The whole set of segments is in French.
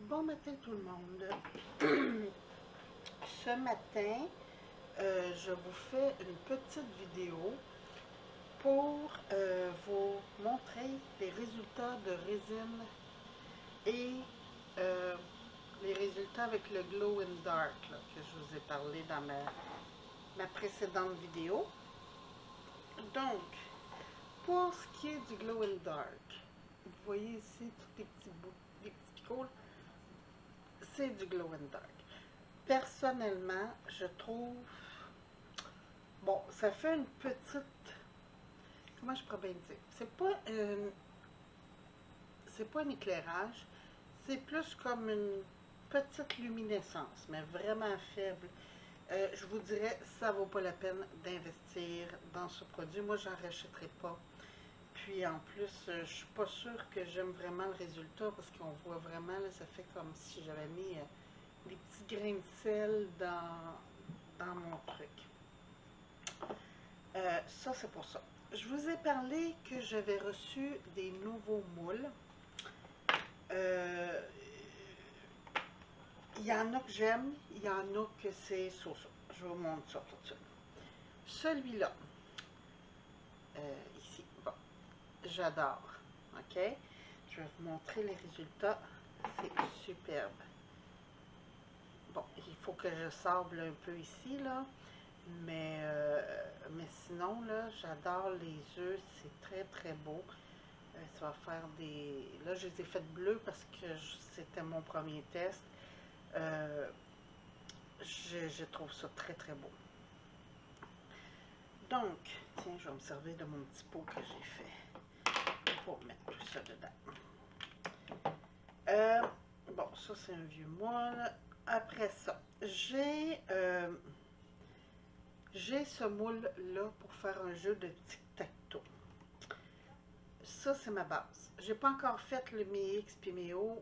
Bon matin tout le monde. Ce matin, je vous fais une petite vidéo pour vous montrer les résultats de résine et les résultats avec le Glow in Dark là, que je vous ai parlé dans ma précédente vidéo. Donc, pour ce qui est du Glow in Dark, vous voyez ici tous les petits bouts, les petits picots, c'est du Glow in Dark. Personnellement, je trouve, bon, ça fait une petite, comment je pourrais bien dire, c'est pas un éclairage, c'est plus comme une petite luminescence, mais vraiment faible. Je vous dirais, ça vaut pas la peine d'investir dans ce produit. Moi, j'en rachèterai pas. Puis en plus, je suis pas sûre que j'aime vraiment le résultat parce qu'on voit vraiment, là, ça fait comme si j'avais mis des petits grains de sel dans mon truc. Ça, c'est pour ça. Je vous ai parlé que j'avais reçu des nouveaux moules. Il y en a que j'aime, il y en a que c'est so-so. Je vous montre ça tout de suite. Celui-là, ici, bon, j'adore. OK? Je vais vous montrer les résultats. C'est superbe. Bon, il faut que je sable un peu ici, là. Mais sinon, là, j'adore les œufs. C'est très, très beau. Ça va faire des... Là, je les ai faites bleues parce que c'était mon premier test. Je trouve ça très, très beau. Donc, tiens, je vais me servir de mon petit pot que j'ai fait pour mettre tout ça dedans. Bon, ça, c'est un vieux moule. Après ça, j'ai ce moule-là pour faire un jeu de tic-tac-toe. Ça, c'est ma base. J'ai pas encore fait le mes X puis mes O.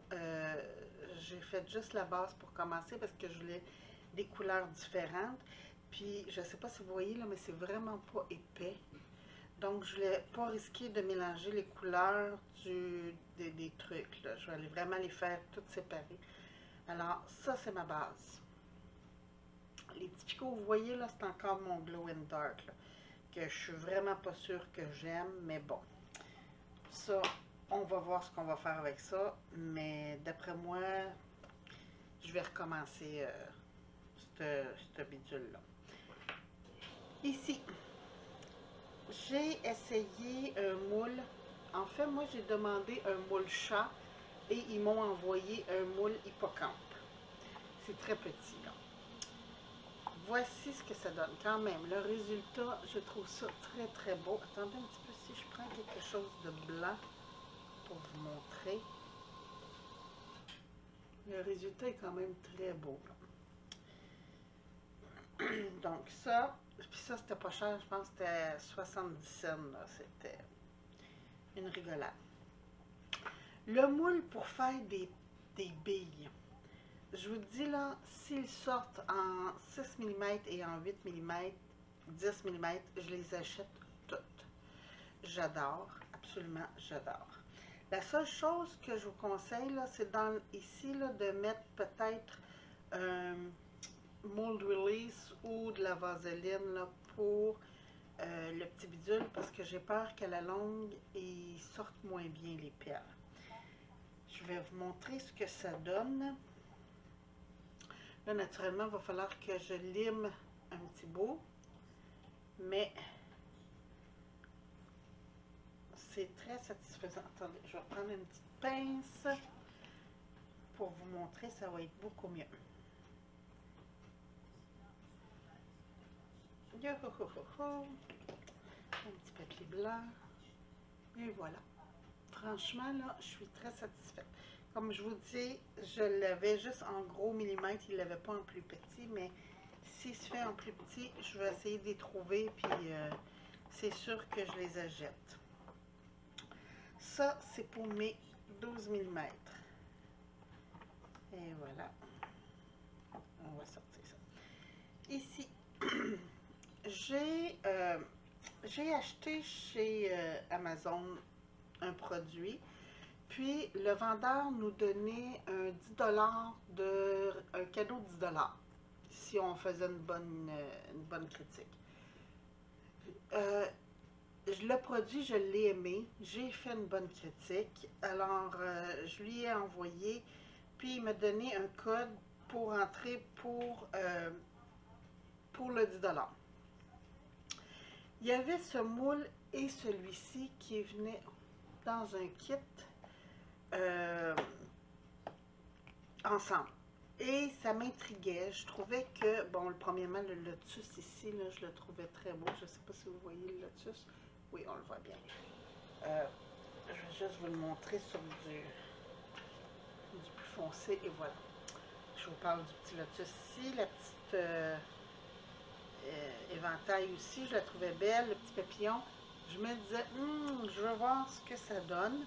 J'ai fait juste la base pour commencer parce que je voulais des couleurs différentes. Puis, je sais pas si vous voyez, là, mais c'est vraiment pas épais. Donc, je voulais pas risquer de mélanger les couleurs des trucs. Là. Je vais aller vraiment les faire toutes séparées. Alors, ça, c'est ma base. Les petits picots, vous voyez, là, c'est encore mon Glow in Dark, là, que je suis vraiment pas sûre que j'aime, mais bon. Ça, on va voir ce qu'on va faire avec ça, mais d'après moi, je vais recommencer cette bidule-là. Ici, j'ai essayé un moule. En fait, moi, j'ai demandé un moule chat et ils m'ont envoyé un moule hippocampe. C'est très petit, là. Voici ce que ça donne. Quand même, le résultat, je trouve ça très, très beau. Attendez un petit peu si je prends quelque chose de blanc pour vous montrer. Le résultat est quand même très beau. Donc ça, puis ça c'était pas cher, je pense que c'était 70 cents. C'était une rigolade. Le moule pour faire des billes. Je vous dis là, s'ils sortent en 6 mm et en 8 mm, 10 mm, je les achète toutes. J'adore, absolument j'adore. La seule chose que je vous conseille, là, c'est ici là, de mettre peut-être un mold release ou de la vaseline là, pour le petit bidule parce que j'ai peur qu'à la longue, il sorte moins bien les perles. Je vais vous montrer ce que ça donne. Là, naturellement, il va falloir que je lime un petit bout, mais c'est très satisfaisant. Attendez, je vais prendre une petite pince pour vous montrer, ça va être beaucoup mieux. Un petit papier blanc. Et voilà. Franchement, là, je suis très satisfaite. Comme je vous dis, je l'avais juste en gros millimètres, il ne l'avait pas en plus petit, mais s'il se fait en plus petit, je vais essayer de les trouver, puis c'est sûr que je les achète. Ça, c'est pour mes 12 mm. Et voilà. On va sortir ça. Ici, j'ai acheté chez Amazon un produit. Puis, le vendeur nous donnait un 10 un cadeau de 10 si on faisait une bonne critique. Le produit, je l'ai aimé. J'ai fait une bonne critique. Alors, je lui ai envoyé. Puis, il m'a donné un code pour entrer pour le 10 $. Il y avait ce moule et celui-ci qui venaient dans un kit ensemble. Et ça m'intriguait. Je trouvais que, bon, premièrement, le lotus ici, là, je le trouvais très beau. Je ne sais pas si vous voyez le lotus. Oui, on le voit bien. Je vais juste vous le montrer sur du plus foncé. Et voilà. Je vous parle du petit lotus ici. La petite éventail aussi, je la trouvais belle. Le petit papillon. Je me disais, je veux voir ce que ça donne.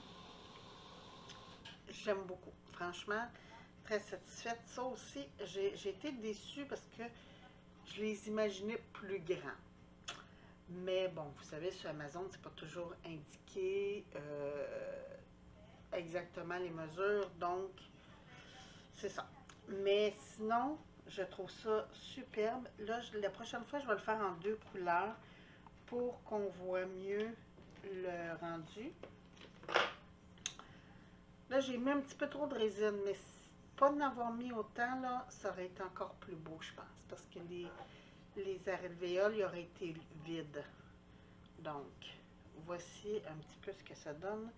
J'aime beaucoup. Franchement, très satisfaite. Ça aussi, j'ai été déçue parce que je les imaginais plus grands. Mais bon, vous savez, sur Amazon, c'est pas toujours indiqué exactement les mesures, donc c'est ça. Mais sinon, je trouve ça superbe. Là, la prochaine fois, je vais le faire en 2 couleurs pour qu'on voit mieux le rendu. Là, j'ai mis un petit peu trop de résine, mais pas d'en avoir mis autant, là, ça aurait été encore plus beau, je pense, parce que les alvéoles, ils auraient été vides. Donc, voici un petit peu ce que ça donne.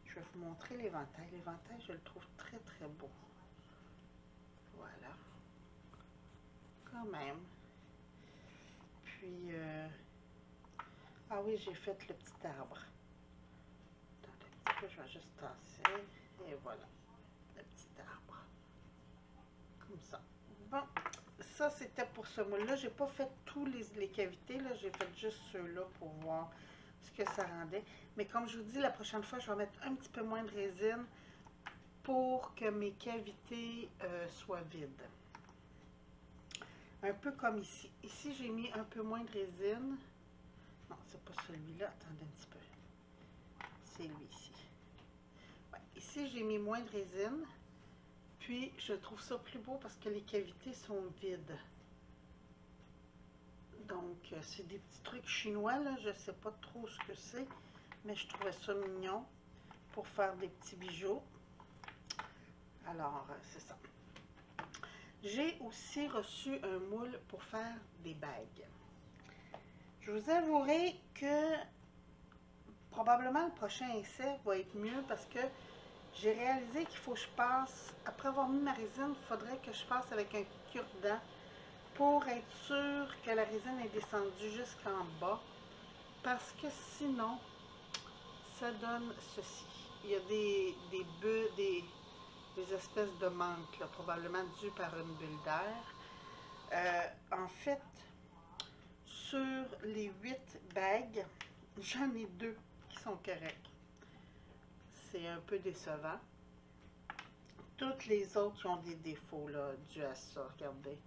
Je vais vous montrer l'éventail. L'éventail, je le trouve très, très beau. Voilà. Quand même. Puis, ah oui, j'ai fait le petit arbre. Attendez un petit peu, je vais juste tasser. Et voilà, le petit arbre. Comme ça. Bon, ça, c'était pour ce moule-là. J'ai pas fait tous les cavités, là. J'ai fait juste ceux-là pour voir ce que ça rendait. Mais comme je vous dis, la prochaine fois, je vais mettre un petit peu moins de résine pour que mes cavités soient vides. Un peu comme ici. Ici, j'ai mis un peu moins de résine. Non, c'est pas celui-là. Attendez un petit peu. C'est lui-ci. Ouais, ici, j'ai mis moins de résine. Puis, je trouve ça plus beau parce que les cavités sont vides. Donc, c'est des petits trucs chinois, là. Je sais pas trop ce que c'est, mais je trouvais ça mignon pour faire des petits bijoux. Alors, c'est ça. J'ai aussi reçu un moule pour faire des bagues. Je vous avouerai que probablement le prochain essai va être mieux parce que j'ai réalisé qu'il faut que je passe, après avoir mis ma résine, il faudrait que je passe avec un cure-dent pour être sûr que la résine est descendue jusqu'en bas parce que sinon, ça donne ceci. Il y a des bulles, des espèces de manques, là, probablement dues par une bulle d'air. En fait, sur les 8 bagues, j'en ai 2 qui sont correctes. C'est un peu décevant. Toutes les autres ont des défauts là, dus à ça. Regardez.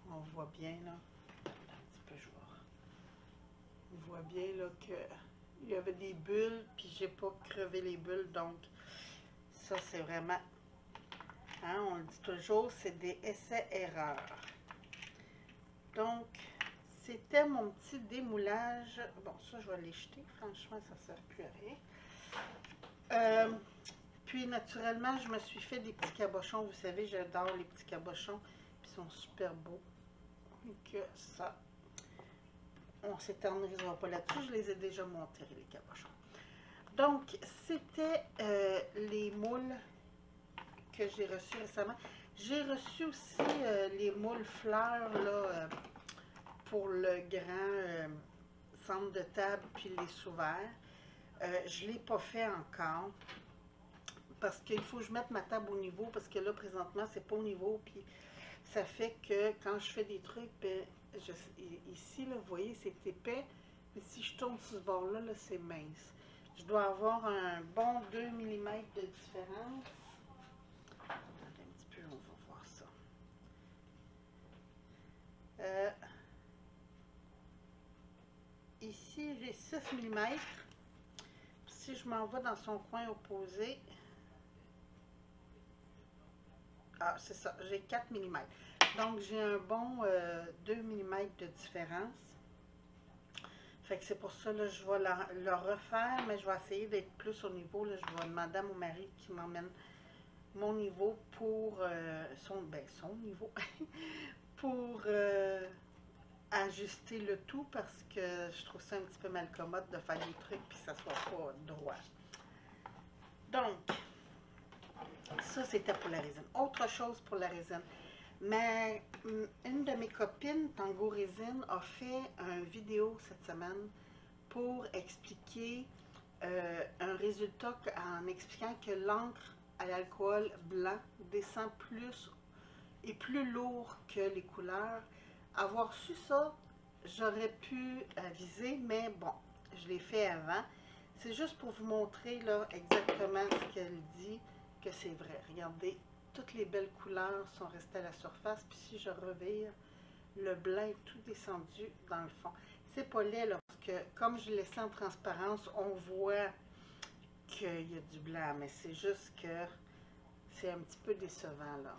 On voit bien là. Un petit peu, je vois. On voit bien là que il y avait des bulles, puis j'ai pas crevé les bulles, donc ça c'est vraiment, hein, on le dit toujours, c'est des essais-erreurs. Donc, c'était mon petit démoulage. Bon, ça je vais les jeter, franchement ça ne sert plus à rien. Puis naturellement, je me suis fait des petits cabochons, vous savez, j'adore les petits cabochons, puis ils sont super beaux. Donc ça, on s'éternisera pas là-dessus, je les ai déjà montés, les cabochons. Donc, c'était les moules que j'ai reçus récemment. J'ai reçu aussi les moules fleurs là, pour le grand centre de table puis les sous-verts. Je ne l'ai pas fait encore parce qu'il faut que je mette ma table au niveau parce que là, présentement, c'est pas au niveau. Puis ça fait que quand je fais des trucs, ben, ici, là, vous voyez, c'est épais. Mais si je tourne sur ce bord-là, là, c'est mince. Je dois avoir un bon 2 mm de différence. Attendez un petit peu, on va voir ça. Ici, j'ai 6 mm. Si je m'en vais dans son coin opposé, Ah, c'est ça, j'ai 4 mm. Donc, j'ai un bon 2 mm de différence. Fait que c'est pour ça, là, je vais le refaire, mais je vais essayer d'être plus au niveau. Là, je vais demander à mon mari qui m'emmène mon niveau pour son niveau pour ajuster le tout parce que je trouve ça un petit peu mal commode de faire des trucs puis que ça soit pas droit. Donc, ça c'était pour la résine. Autre chose pour la résine. Mais une de mes copines, Tango Résine, a fait une vidéo cette semaine pour expliquer un résultat en expliquant que l'encre à l'alcool blanc descend plus et plus lourd que les couleurs. Avoir su ça, j'aurais pu aviser, mais bon, je l'ai fait avant. C'est juste pour vous montrer là, exactement ce qu'elle dit, que c'est vrai. Regardez, toutes les belles couleurs sont restées à la surface, puis si je revire, le blanc est tout descendu dans le fond. C'est pas laid, là, parce que comme je l'ai laissé en transparence, on voit qu'il y a du blanc, mais c'est juste que c'est un petit peu décevant, là.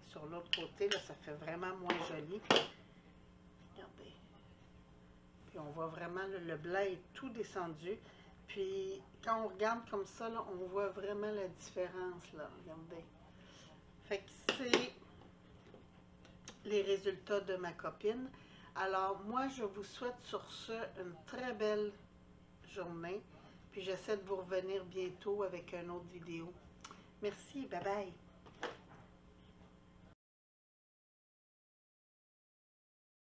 Sur l'autre côté, là, ça fait vraiment moins joli. Regardez. Puis on voit vraiment, là, le blanc est tout descendu. Puis quand on regarde comme ça, là, on voit vraiment la différence, là. Regardez. Fait que c'est les résultats de ma copine. Alors, moi, je vous souhaite sur ce une très belle journée. Puis j'essaie de vous revenir bientôt avec une autre vidéo. Merci, bye bye.